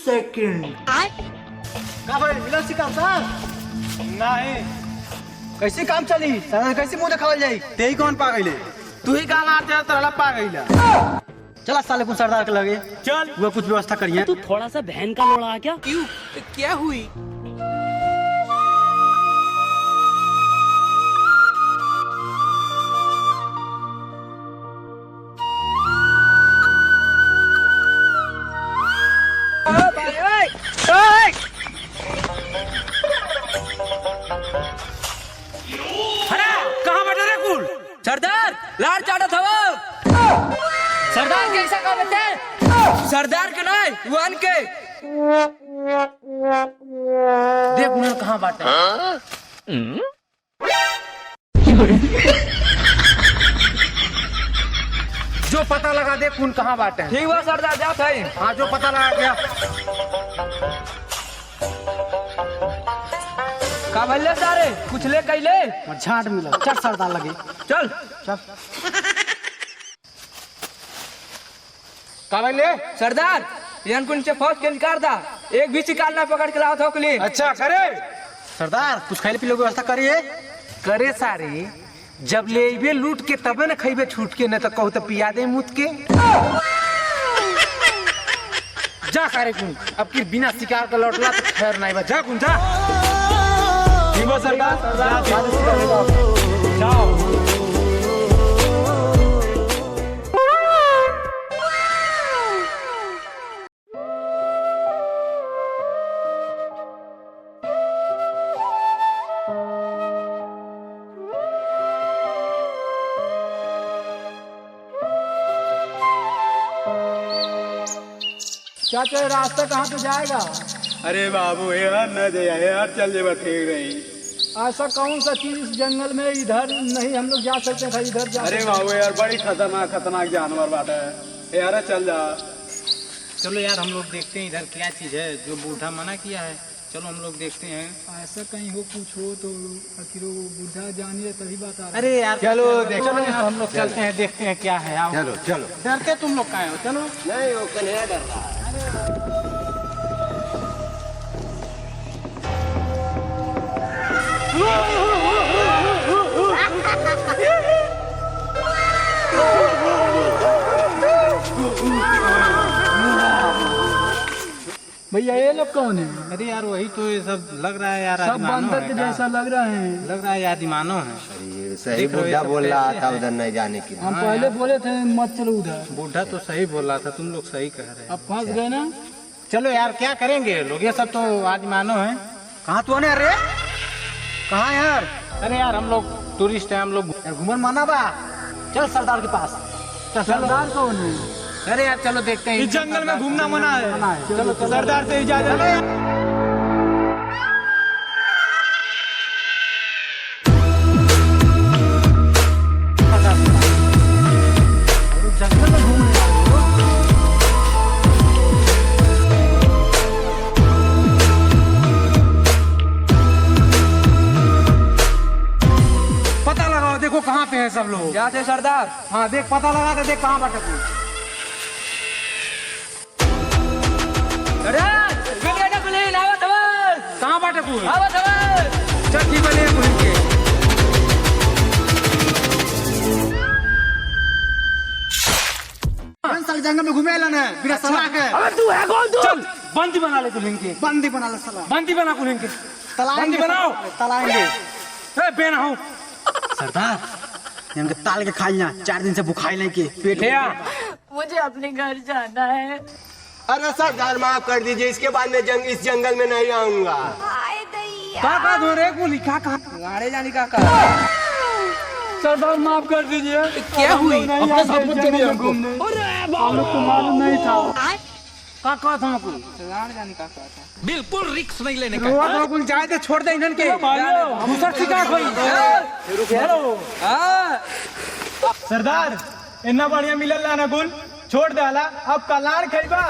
Second का भाई मिला सिका सर नहीं कैसे काम चली सर कैसे मुंह दिखावल जाई तेही कौन पागल है? तू ही गाना आते तरला पागल है। चला साले को सरदार के लगे चल वो कुछ व्यवस्था करिए। तू थोड़ा सा बहन का लोड़ा आ क्या? क्यों? क्या हुई? सरदार लार चाटा था सरदार कैसा काम है? सरदार के नहीं वन के देख उन्हें कहाँ बांटे जो पता लगा दे खून कहाँ बांटे हैं। ठीक हुआ सरदार जा था हाँ जो पता लगा गया का भले सारे कुछ ले कैले झाट मिला चल सरदार लगे चल चल का ले सरदार कुछ से फौज के निकाल था एक भी शिकार ना पकड़ के लाओ था कुली अच्छा करे सरदार कुछ खाने पीने की व्यवस्था करिए करे सारे जब ले लूट के तबे न खइबे छूट के न तो कहू तो पिया दे मुत के जा सारे कुन अब की बिना शिकार का लौटला तो खैर नहीं बा जा कुन जा ठीक बा सरदार जाओ क्या चाहे रास्ता कहाँ पे जाएगा? अरे बाबू यार न दे यार चल जे ठीक रही। ऐसा कौन सा चीज इस जंगल में इधर नहीं हम लोग जा सकते थे इधर जा अरे बाबू यार बड़ी खतरनाक जानवर बात है यार चल जा। चलो यार हम लोग देखते हैं इधर क्या चीज है जो बूढ़ा मना किया है। चलो हम लोग देखते हैं। ऐसा कहीं हो कुछ हो तो आखिर वो बुढ़ा जानिए तभी बात आ अरे यार चलो देखो हम लोग चलते हैं देखते हैं क्या है। आओ चलो चलो डरते तुम लोग कहाँ हो? चलो नहीं वो कन्हैया डर रहा है। भैया ये लोग कौन है? अरे यार वही तो ये सब लग रहा है यार। सब बंदर के जैसा लग रहा है। लग रहा है आदिमानव है। सही बुढ़ा बोल रहा था उधर नहीं जाने की। हम पहले बोले थे मत चलो उधर। बूढ़ा तो सही बोल रहा था तुम लोग सही कह रहे हैं। अब फंस गए ना। चलो यार क्या करेंगे लोग ये सब तो आदिमानव है। कहाँ तू आने अरे कहाँ यार? अरे यार हम लोग टूरिस्ट हैं हम लोग घूमन माना बा। चल सरदार के पास। सरदार कौन है? अरे यार चलो देखते हैं। इस जंगल में घूमना मना है। चलो सरदार से इजाजत। जंगल में घूम पता लगाओ देखो कहाँ पे है सब लोग। जाते सरदार हाँ देख पता लगा के देख कहाँ बाटे तू। कहाँ बाटे तू? चल ठीक है ले पुलिस के। साल जंगल में घूमे ना बिना सलाह के। तू है कौन तू? चल बंदी बना ले तू लिंग के। बंदी बना ले साला। बंदी बना को लिंग के। तलाएंगे बंदी बनाओ। तलाएंगे। बेना हूँ सरदार इनके ताल के खाई ना 4 दिन से बुखाई नहीं के पेट ले आ। मुझे अपने घर जाना है। अरे सरदार माफ कर दीजिए, इसके बाद मैं इस जंगल में नहीं आऊंगा। का धो रे गोली का गाड़े जाने का सरदार माफ कर दीजिए। क्या हुई? अपने साथ मत चलिए घूमने। हम लोग को मालूम नहीं था। का था हमको जाने का बिल्कुल रिक्स नहीं लेने का। रोड रोकुल जाए तो छोड़ दे इन्हन के दूसरा शिकार कोई सरदार इतना बढ़िया मिलल ना गुल छोड़ देला अब कलार खइबा।